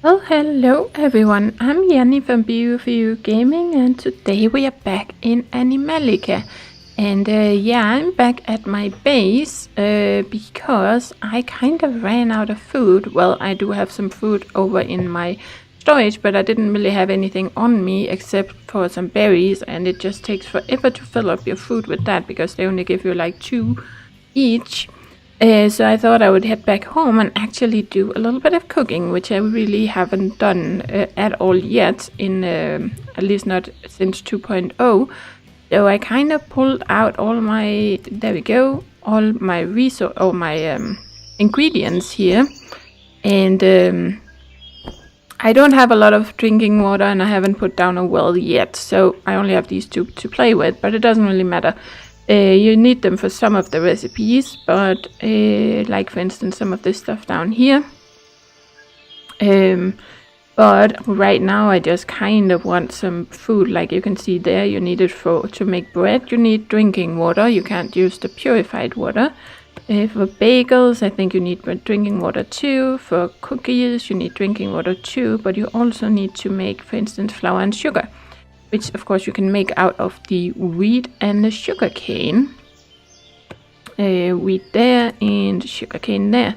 Well, hello everyone, I'm Jenny from BUVU Gaming, and today we are back in Animallica. And yeah, I'm back at my base because I kind of ran out of food. Well, I do have some food over in my storage, but I didn't really have anything on me except for some berries, and it just takes forever to fill up your food with that because they only give you like 2 each. So I thought I would head back home and actually do a little bit of cooking, which I really haven't done at all yet, in at least not since 2.0. So I kind of pulled out all my, there we go, all my ingredients here, and I don't have a lot of drinking water, and I haven't put down a well yet, so I only have these two to play with, but it doesn't really matter. You need them for some of the recipes, but like for instance some of this stuff down here. But right now I just kind of want some food. Like you can see there, you need it to make bread. You need drinking water. You can't use the purified water. For bagels, I think you need drinking water too. For cookies, you need drinking water too. But you also need to make, for instance, flour and sugar, which of course you can make out of the wheat and the sugar cane. Wheat there and sugar cane there.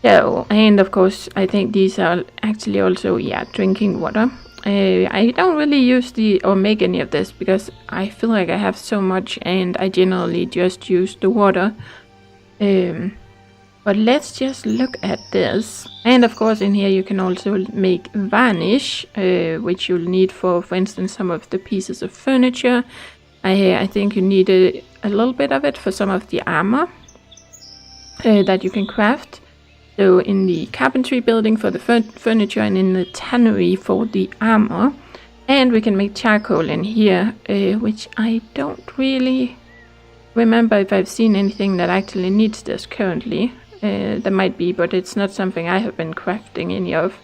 So, and of course I think these are actually also, yeah, drinking water. I don't really use or make any of this because I feel like I have so much, and I generally just use the water. But let's just look at this. And of course in here you can also make varnish, which you'll need for instance, some of the pieces of furniture. I think you need a little bit of it for some of the armor that you can craft. So in the carpentry building for the furniture, and in the tannery for the armor. And we can make charcoal in here, which I don't really remember if I've seen anything that actually needs this currently. There might be, but it's not something I have been crafting any of.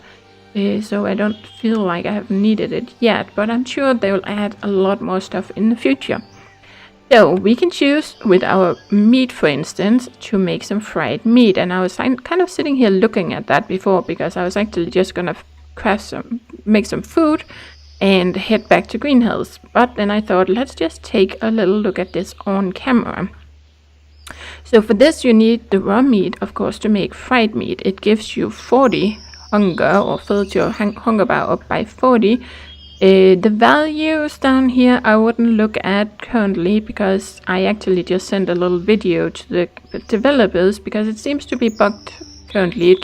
So I don't feel like I have needed it yet, but I'm sure they will add a lot more stuff in the future. So we can choose with our meat, for instance, to make some fried meat. And I was kind of sitting here looking at that before, because I was actually just gonna make some food and head back to Green Hills. But then I thought, let's just take a little look at this on camera. So for this you need the raw meat, of course, to make fried meat. It gives you 40 hunger, or fills your hunger bar up by 40. The values down here I wouldn't look at currently, because I actually just sent a little video to the developers because it seems to be bugged currently. It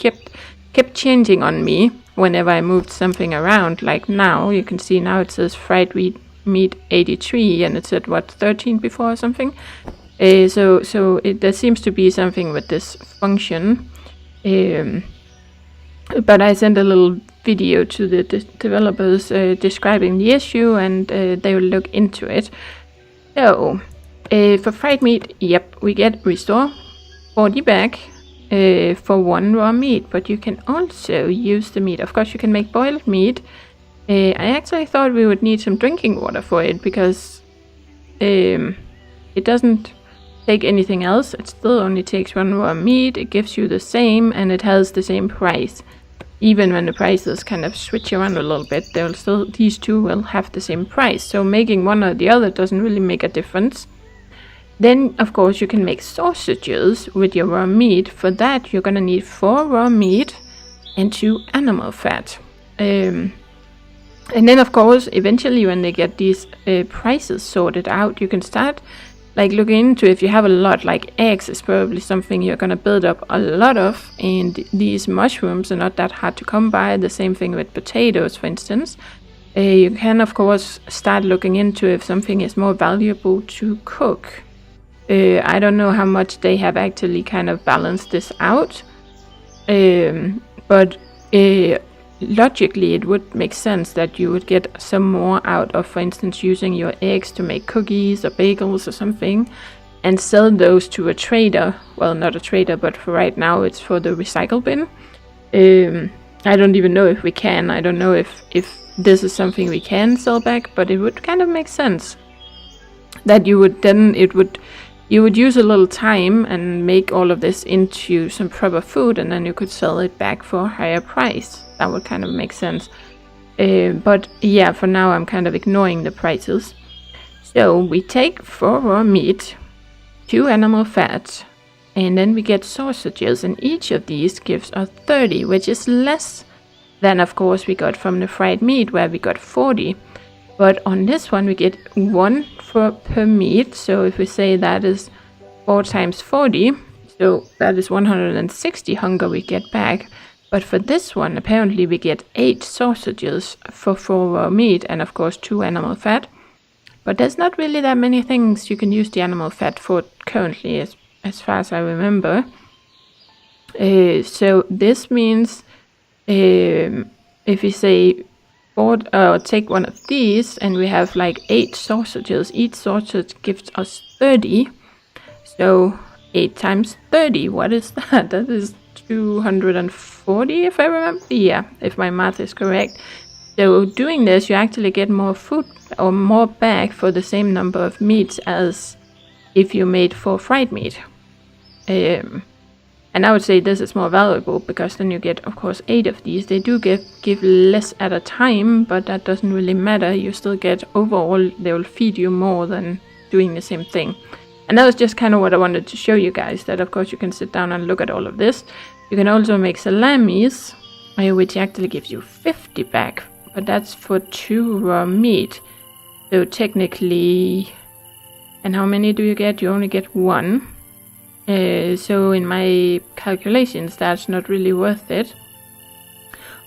kept changing on me whenever I moved something around. Like now, you can see now it says fried meat 83, and it said what, 13 before or something. So there seems to be something with this function. But I sent a little video to the developers describing the issue, and they will look into it. So for fried meat, yep, we get restore 40 back for 1 raw meat, but you can also use the meat. Of course you can make boiled meat. I actually thought we would need some drinking water for it, because it doesn't take anything else. It still only takes 1 raw meat. It gives you the same, and it has the same price. Even when the prices kind of switch around a little bit, these two will have the same price. So making one or the other doesn't really make a difference. Then of course you can make sausages with your raw meat. For that you're gonna need 4 raw meat and 2 animal fat. And then of course eventually, when they get these prices sorted out, you can start like looking into, if you have a lot, like eggs is probably something you're gonna build up a lot of, and these mushrooms are not that hard to come by. The same thing with potatoes, for instance. You can of course start looking into if something is more valuable to cook. I don't know how much they have actually kind of balanced this out, but logically it would make sense that you would get some more out of, for instance, using your eggs to make cookies or bagels or something, and sell those to a trader. Well, not a trader, but for right now it's for the recycle bin. I don't even know if we can. I don't know if this is something we can sell back, but it would kind of make sense that you would then, it would you would use a little time and make all of this into some proper food, and then you could sell it back for a higher price. That would kind of make sense. But yeah, for now I'm kind of ignoring the prices. So we take 4 raw meat, 2 animal fat, and then we get sausages, and each of these gives us 30, which is less than, of course, we got from the fried meat, where we got 40. But on this one we get 1 per meat, so if we say that is 4 times 40, so that is 160 hunger we get back. But for this one, apparently we get 8 sausages for 4 raw meat, and of course 2 animal fat. But there's not really that many things you can use the animal fat for currently, as far as I remember. So this means if we say take one of these, and we have like 8 sausages, each sausage gives us 30. So 8 times 30, what is that? That is 240, if I remember. Yeah, if my math is correct. So doing this, you actually get more food or more back for the same number of meats as if you made 4 fried meat. And I would say this is more valuable, because then you get, of course, 8 of these. They do give less at a time, but that doesn't really matter. You still get, overall, they will feed you more than doing the same thing. And that was just kind of what I wanted to show you guys, that of course you can sit down and look at all of this. You can also make salamis, which actually gives you 50 back, but that's for 2 raw meat. So technically, and how many do you get? You only get 1. So in my calculations, that's not really worth it.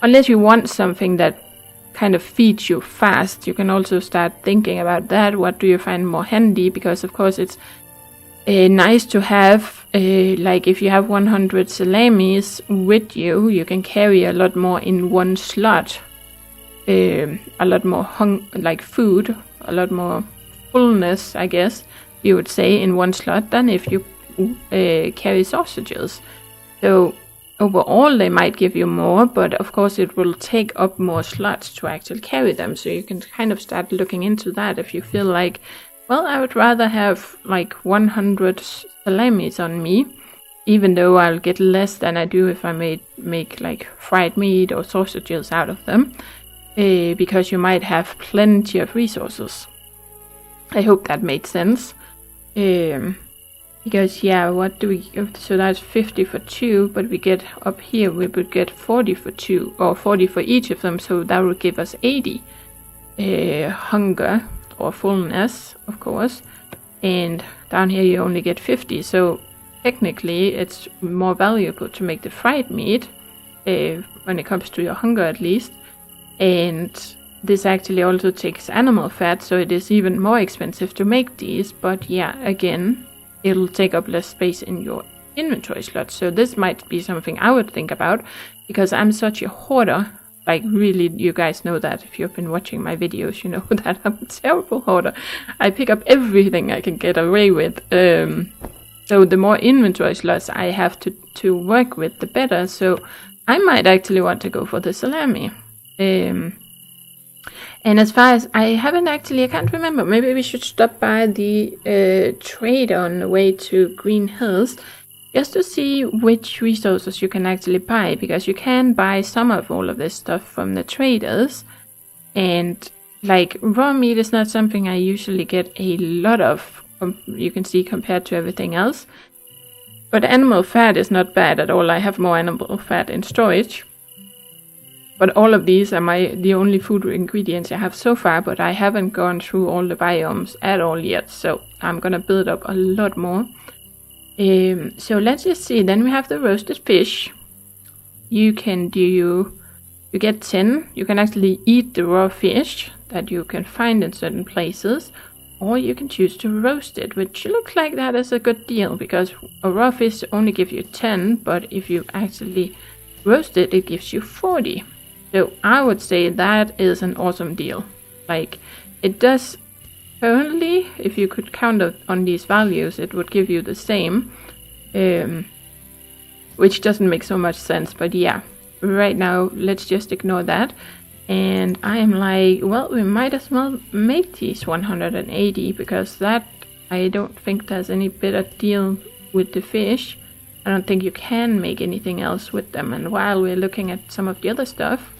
Unless you want something that kind of feeds you fast, you can also start thinking about that. What do you find more handy? Because of course it's nice to have, like if you have 100 salamis with you, you can carry a lot more in one slot. A lot more food, a lot more fullness, I guess you would say, in one slot than if you carry sausages. So overall they might give you more, but of course it will take up more slots to actually carry them. So you can kind of start looking into that if you feel like, well, I would rather have like 100 salamis on me, even though I'll get less than I do if I make like fried meat or sausages out of them, because you might have plenty of resources. I hope that made sense. Because yeah, what do we, so that's 50 for 2, but we get up here, we would get 40 for 2, or 40 for each of them, so that would give us 80 hunger, or fullness, of course. And down here you only get 50, so technically it's more valuable to make the fried meat, when it comes to your hunger at least. And this actually also takes animal fat, so it is even more expensive to make these, but yeah, again, it'll take up less space in your inventory slot. So this might be something I would think about, because I'm such a hoarder. Like really, you guys know that if you've been watching my videos, you know that I'm a terrible hoarder. I pick up everything I can get away with. So the more inventory slots I have to work with, the better. So I might actually want to go for the salami. And as far as I can't remember, maybe we should stop by the trader on the way to Green Hills, just to see which resources you can actually buy, because you can buy some of all of this stuff from the traders. And like raw meat is not something I usually get a lot of, you can see, compared to everything else. But animal fat is not bad at all. I have more animal fat in storage. But all of these are the only food ingredients I have so far, but I haven't gone through all the biomes at all yet, so I'm gonna build up a lot more. So let's just see. Then we have the roasted fish. You get 10. You can actually eat the raw fish that you can find in certain places, or you can choose to roast it, which looks like that is a good deal, because a raw fish only gives you 10, but if you actually roast it, it gives you 40. So I would say that is an awesome deal. Like, it does currently, if you could count on these values, it would give you the same, which doesn't make so much sense, but yeah, right now let's just ignore that. And I am like, well, we might as well make these 180, because that I don't think there's any better deal with the fish. I don't think you can make anything else with them. And while we're looking at some of the other stuff,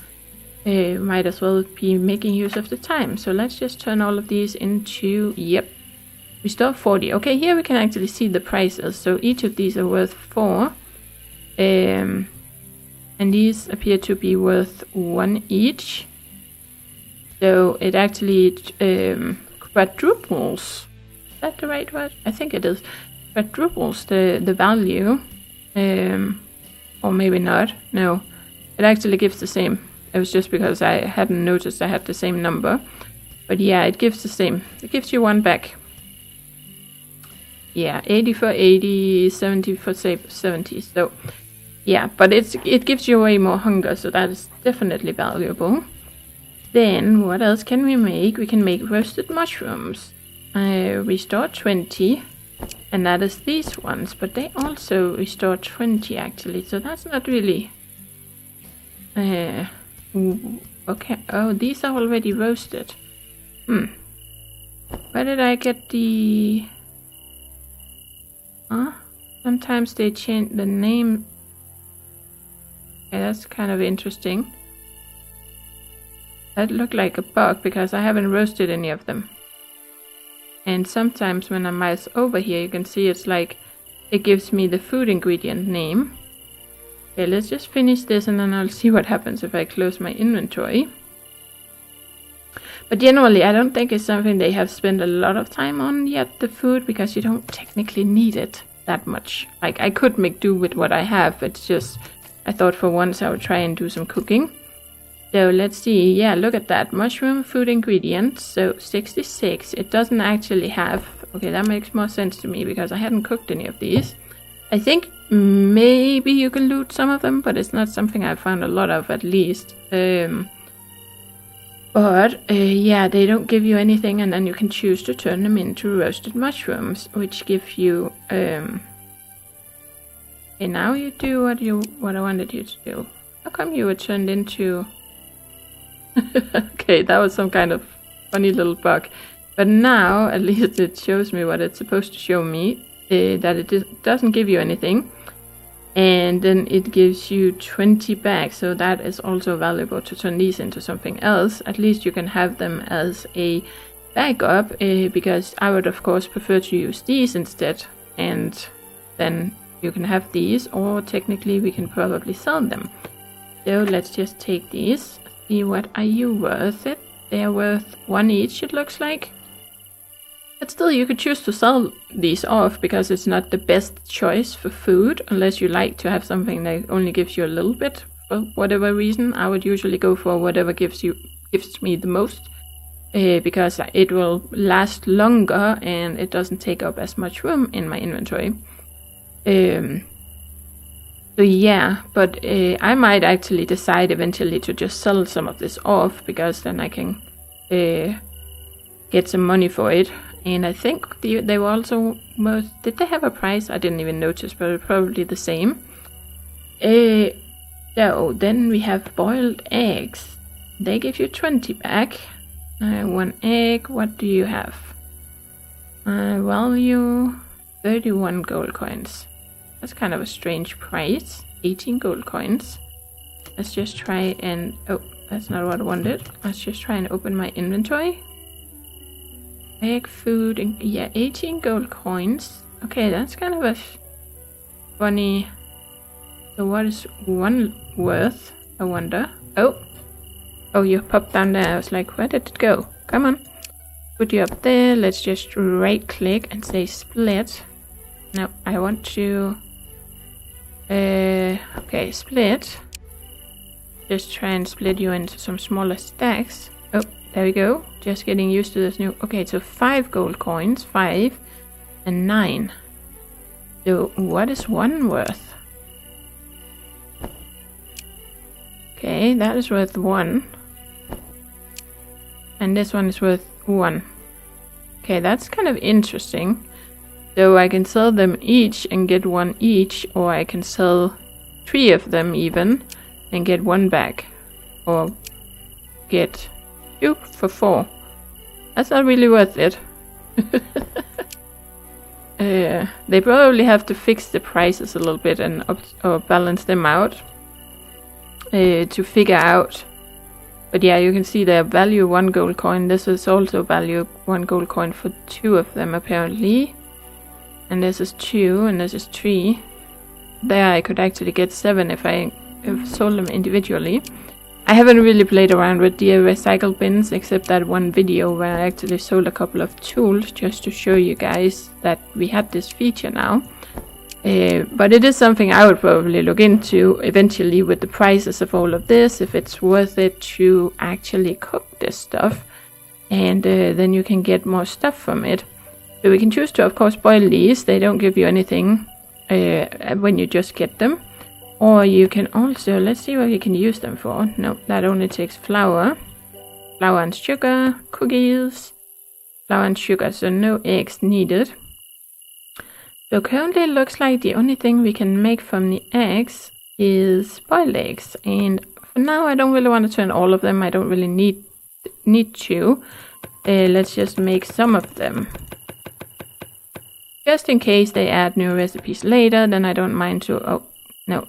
might as well be making use of the time. So let's just turn all of these into, yep, restore 40. Okay, here we can actually see the prices. So each of these are worth 4. And these appear to be worth 1 each. So it actually quadruples. Is that the right word? I think it is. Quadruples the value. Or maybe not. No, it actually gives the same. It was just because I hadn't noticed I had the same number. But yeah, it gives the same. It gives you 1 back. Yeah, 80 for 80, 70 for 70. So yeah, but it gives you way more hunger, so that is definitely valuable. Then what else can we make? We can make roasted mushrooms. Restore 20. And that is these ones, but they also restore 20 actually, so that's not really... okay, oh, these are already roasted. Where did I get the... Huh? Sometimes they change the name. Okay, that's kind of interesting. That looked like a bug because I haven't roasted any of them. And sometimes when I mouse over here, you can see it's like it gives me the food ingredient name. Okay, let's just finish this and then I'll see what happens if I close my inventory. But generally, I don't think it's something they have spent a lot of time on yet, the food, because you don't technically need it that much. Like, I could make do with what I have, it's just, I thought for once I would try and do some cooking. So let's see, yeah, look at that. Mushroom food ingredients, so 66. It doesn't actually have... Okay, that makes more sense to me because I hadn't cooked any of these. I think maybe you can loot some of them, but it's not something I've found a lot of, at least. Yeah, they don't give you anything, and then you can choose to turn them into roasted mushrooms, which give you... Okay, now you do what I wanted you to do. How come you were turned into... Okay, that was some kind of funny little bug. But now, at least it shows me what it's supposed to show me. That it doesn't give you anything. And then it gives you 20 back. So that is also valuable to turn these into something else. At least you can have them as a backup. Because I would of course prefer to use these instead. And then you can have these. Or technically we can probably sell them. So let's just take these. See, what are you worth it? They're worth 1 each, it looks like. But still, you could choose to sell these off because it's not the best choice for food, unless you like to have something that only gives you a little bit for whatever reason. I would usually go for whatever gives me the most, because it will last longer and it doesn't take up as much room in my inventory. So yeah, but I might actually decide eventually to just sell some of this off, because then I can get some money for it. And I think they were also worth... Did they have a price? I didn't even notice, but probably the same. So then we have boiled eggs. They give you 20 back. 1 egg. What do you have? Value 31 gold coins. That's kind of a strange price. 18 gold coins. Let's just try and... Oh, that's not what I wanted. Let's just try and open my inventory. Egg, food, and yeah, 18 gold coins. Okay, that's kind of a funny... So what is 1 worth? I wonder. Oh, you popped down there. I was like, where did it go? Come on. Put you up there. Let's just right click and say split. No, I want to... okay, split. Just try and split you into some smaller stacks. Oh, there we go. Just getting used to this new... Okay, so 5 gold coins. 5 and 9. So what is 1 worth? Okay, that is worth 1. And this one is worth 1. Okay, that's kind of interesting. So I can sell them each and get 1 each, or I can sell 3 of them even and get 1 back. Or get 2 for 4. That's not really worth it. They probably have to fix the prices a little bit and or balance them out to figure out. But yeah, you can see they value 1 gold coin. This is also value 1 gold coin for 2 of them apparently. And this is 2 and this is 3. There I could actually get 7 if I sold them individually. I haven't really played around with the recycle bins except that one video where I actually sold a couple of tools just to show you guys that we had this feature now. But it is something I would probably look into eventually with the prices of all of this, if it's worth it to actually cook this stuff. And then you can get more stuff from it. So we can choose to, of course, boil these. They don't give you anything when you just get them. Or you can also, let's see what you can use them for. No, that only takes flour. Flour and sugar, cookies, flour and sugar, so no eggs needed. So currently it looks like the only thing we can make from the eggs is boiled eggs. And for now I don't really want to turn all of them. I don't really need to. Let's just make some of them. Just in case they add new recipes later, then I don't mind to... Oh, no.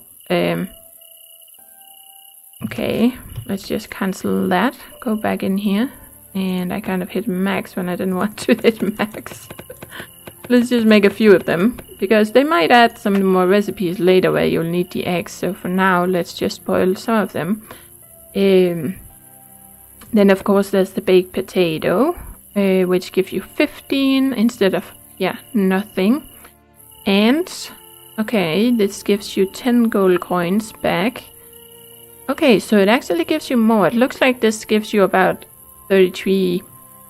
Okay, let's just cancel that. Go back in here. And I kind of hit max when I didn't want to hit max. Let's just make a few of them, because they might add some more recipes later where you'll need the eggs. So for now, let's just boil some of them. Then of course there's the baked potato, which gives you 15 instead of, yeah, nothing. And, okay, this gives you 10 gold coins back. Okay, so it actually gives you more. It looks like this gives you about 33,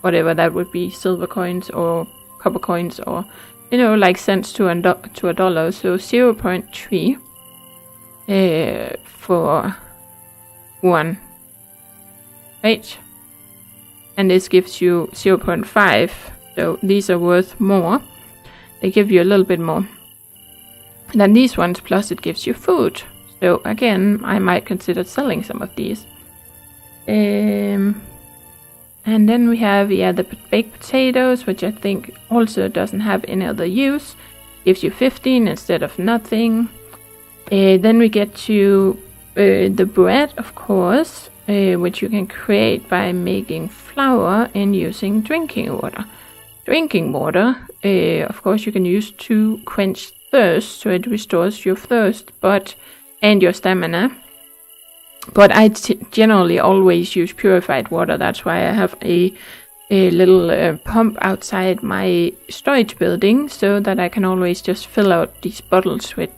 whatever that would be, silver coins or copper coins, or, you know, like cents to a dollar. So 0.3 for 1, right? And this gives you 0.5, so these are worth more. They give you a little bit more than these ones, plus it gives you food. So again, I might consider selling some of these. And then we have, yeah, the baked potatoes, which I think also doesn't have any other use. Gives you 15 instead of nothing. Then we get to the bread, of course, which you can create by making flour and using drinking water. Drinking water, of course, you can use to quench thirst, so it restores your thirst and your stamina. But I generally always use purified water. That's why I have a little pump outside my storage building, so that I can always just fill out these bottles with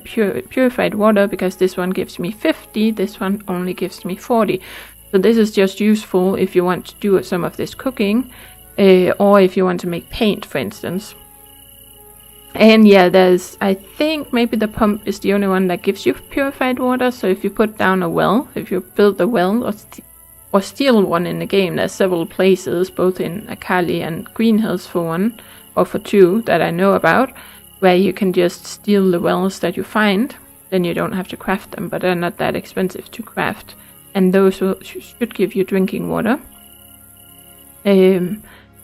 purified water, because this one gives me 50, this one only gives me 40. So this is just useful if you want to do some of this cooking, or if you want to make paint, for instance. And yeah, there's, I think maybe the pump is the only one that gives you purified water. So if you put down a well, if you build a well or steal one in the game, there's several places, both in Akali and Green Hills for 1, or for 2 that I know about, where you can just steal the wells that you find. Then you don't have to craft them, but they're not that expensive to craft. And those should give you drinking water.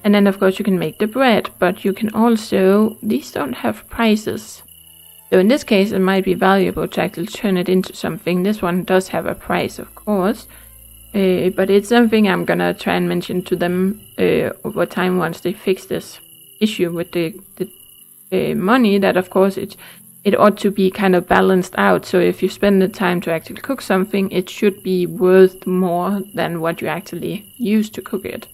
And then of course you can make the bread, but you can also, these don't have prices. So in this case it might be valuable to actually turn it into something. This one does have a price, of course, but it's something I'm gonna try and mention to them over time once they fix this issue with the money, that of course it ought to be kind of balanced out. So if you spend the time to actually cook something, it should be worth more than what you actually use to cook it.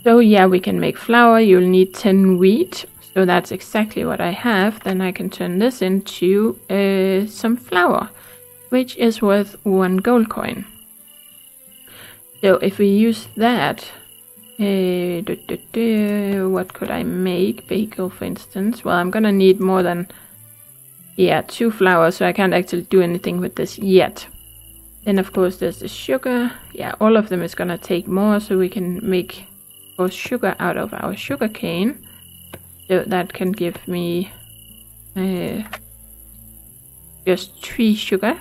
So yeah, we can make flour. You'll need 10 wheat, so that's exactly what I have. Then I can turn this into some flour, which is worth 1 gold coin. So if we use that, what could I make? Bagel, for instance. Well, I'm gonna need more than 2 flour, so I can't actually do anything with this yet. Then of course there's the sugar. Yeah, all of them is gonna take more, so we can make more sugar out of our sugar cane. So that can give me just 3 sugar.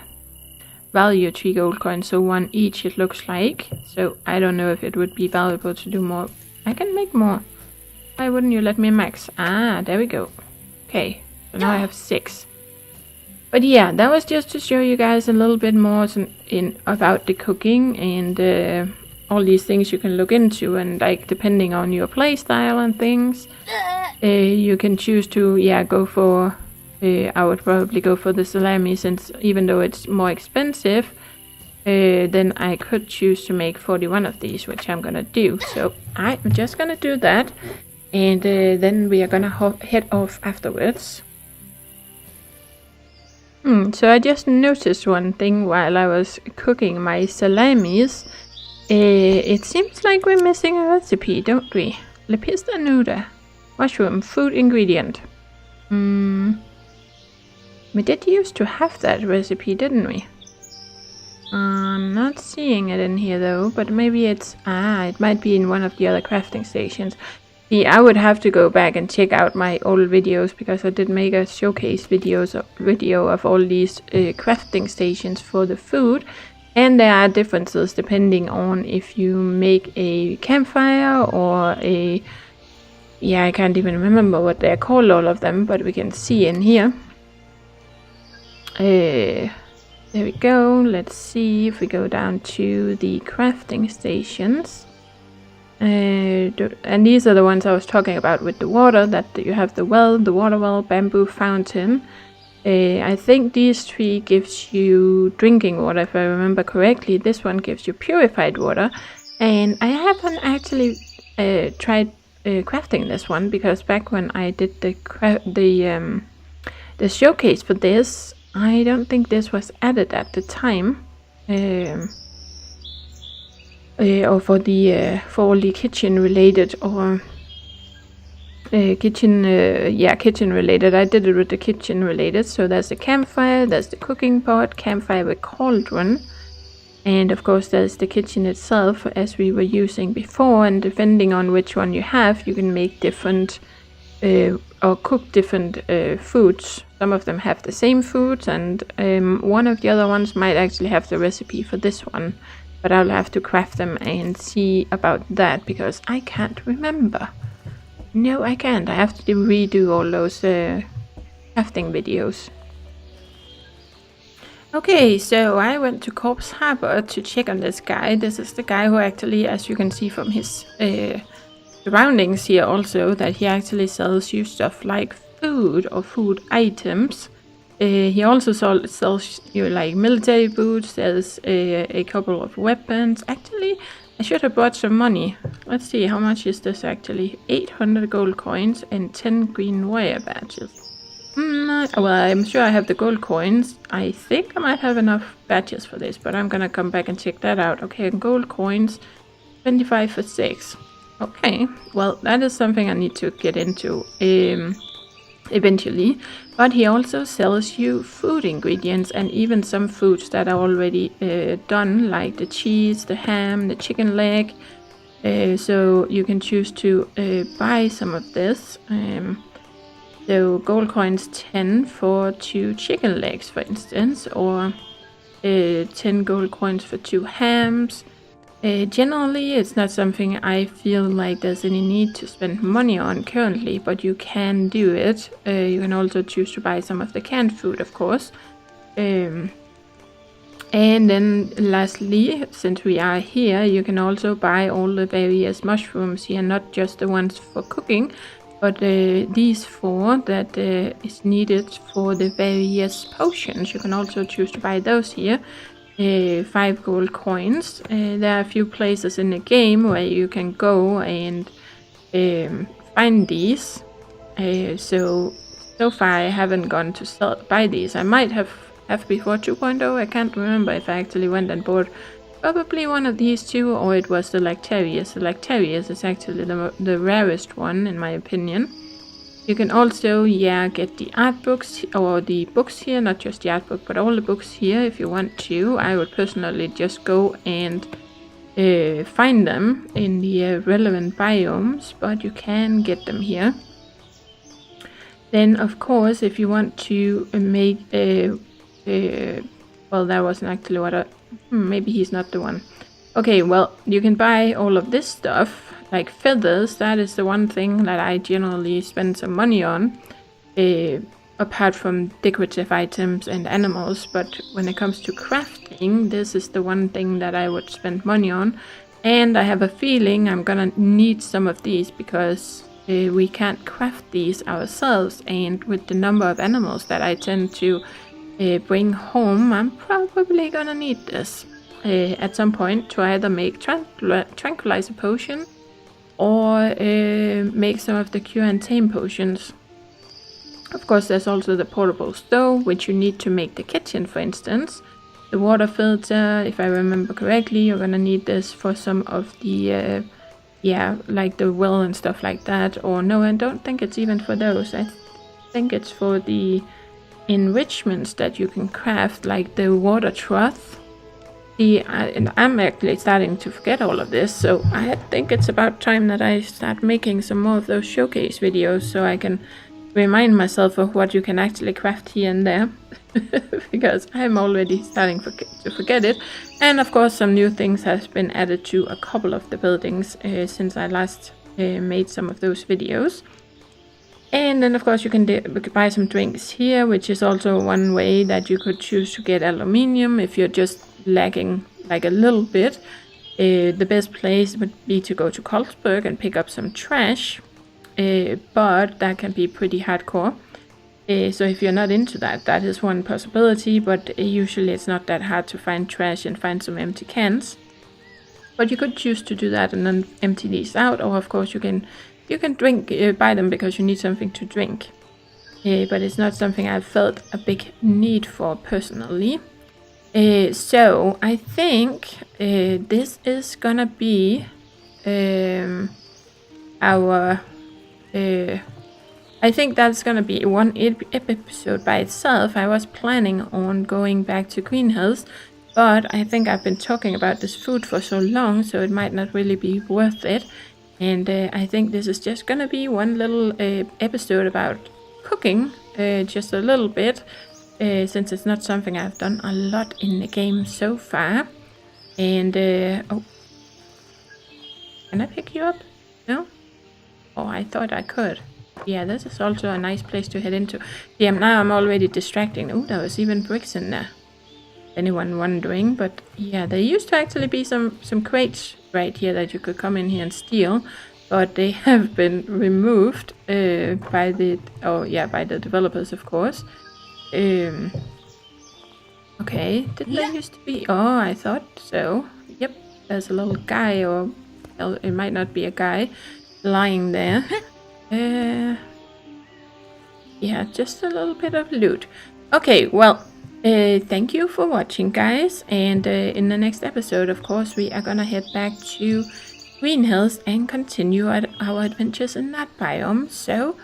Value 3 gold coins, so 1 each it looks like. So I don't know if it would be valuable to do more. I can make more. Why wouldn't you let me max? Ah, there we go. Okay, so now I have 6. But yeah, that was just to show you guys a little bit more about the cooking and all these things you can look into, and like depending on your playstyle and things, you can choose to go for. I would probably go for the salami, since even though it's more expensive, then I could choose to make 41 of these, which I'm gonna do. So I'm just gonna do that, and then we are gonna head off afterwards. So I just noticed one thing while I was cooking my salamis. It seems like we're missing a recipe, don't we? La pista nuda. Mushroom, food ingredient. We did used to have that recipe, didn't we? I'm not seeing it in here though, but maybe it's... it might be in one of the other crafting stations. See, I would have to go back and check out my old videos, because I did make a showcase video of all these crafting stations for the food. And there are differences depending on if you make a campfire or a... I can't even remember what they're called, all of them, but we can see in here. There we go. Let's see if we go down to the crafting stations. And these are the ones I was talking about with the water, that you have the water well, bamboo fountain. I think these 3 gives you drinking water, if I remember correctly. This one gives you purified water. And I haven't actually tried crafting this one, because back when I did the showcase for this, I don't think this was added at the time. Or for all the kitchen related, or kitchen related. I did it with the kitchen related. So there's the campfire, there's the cooking pot, campfire with cauldron, and of course there's the kitchen itself, as we were using before. And depending on which one you have, you can make different or cook different foods. Some of them have the same foods, and one of the other ones might actually have the recipe for this one. But I'll have to craft them and see about that, because I can't remember. No, I can't. I have to redo all those crafting videos. Okay, so I went to Corpse Harbor to check on this guy. This is the guy who actually, as you can see from his surroundings here also, that he actually sells you stuff like food or food items. He also sells you like military boots. There's a couple of weapons. Actually, I should have brought some money. Let's see, how much is this actually? 800 gold coins and 10 green wire badges. Well, I'm sure I have the gold coins. I think I might have enough badges for this, but I'm gonna come back and check that out. Okay, gold coins, 25 for 6. Okay, well, that is something I need to get into eventually. But he also sells you food ingredients, and even some foods that are already done, like the cheese, the ham, the chicken leg. So you can choose to buy some of this. So gold coins 10 for 2 chicken legs, for instance, or 10 gold coins for 2 hams. Generally, it's not something I feel like there's any need to spend money on currently, but you can do it. You can also choose to buy some of the canned food, of course. And then lastly, since we are here, you can also buy all the various mushrooms here, not just the ones for cooking, but these 4 that is needed for the various potions. You can also choose to buy those here. 5 gold coins. There are a few places in the game where you can go and find these. So far I haven't gone to buy these. I might have before 2.0. I can't remember if I actually went and bought probably one of these 2, or it was the Lactarius. The Lactarius is actually the rarest one, in my opinion. You can also, get the art books, or the books here, not just the art book, but all the books here if you want to. I would personally just go and find them in the relevant biomes, but you can get them here. Then, of course, if you want to make well, that wasn't actually what maybe he's not the one. Okay, well, you can buy all of this stuff. like feathers, that is the one thing that I generally spend some money on, apart from decorative items and animals. But when it comes to crafting, this is the one thing that I would spend money on. And I have a feeling I'm gonna need some of these because we can't craft these ourselves, and with the number of animals that I tend to bring home, I'm probably gonna need this at some point to either make tranquilizer potion or make some of the cure and tame potions. Of course, there's also the portable stove, which you need to make the kitchen, for instance. The water filter, if I remember correctly, you're gonna need this for some of the like the well and stuff like that. Or no, I don't think it's even for those. I think it's for the enrichments that you can craft, like the water trough. And I'm actually starting to forget all of this, so I think it's about time that I start making some more of those showcase videos so I can remind myself of what you can actually craft here and there. Because I'm already starting to forget it. And of course some new things has been added to a couple of the buildings since I last made some of those videos. And then of course you can buy some drinks here, which is also one way that you could choose to get aluminium if you're just lacking like a little bit. The best place would be to go to Carlsberg and pick up some trash, but that can be pretty hardcore. So if you're not into that, that is one possibility, but usually it's not that hard to find trash and find some empty cans. But you could choose to do that and then empty these out, or of course you can buy them because you need something to drink. But it's not something I've felt a big need for personally. So I think this is gonna be our... I think that's gonna be one episode by itself. I was planning on going back to Greenhills, but I think I've been talking about this food for so long, so it might not really be worth it. And I think this is just gonna be one little episode about cooking, just a little bit, since it's not something I've done a lot in the game so far. And oh, can I pick you up? No? Oh, I thought I could. Yeah, this is also a nice place to head into. Yeah, now I'm already distracting. Oh, there was even bricks in there. Anyone wondering? But yeah, there used to actually be some crates right here that you could come in here and steal, but they have been removed by the developers, of course. Okay, did there used to be? Oh, I thought so. Yep, there's a little guy, or well, it might not be a guy, lying there. Yeah, just a little bit of loot. Okay, well, thank you for watching, guys. And in the next episode, of course, we are gonna head back to Greenhills and continue our adventures in that biome. So,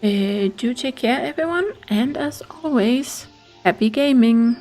do take care, everyone. And as always, happy gaming!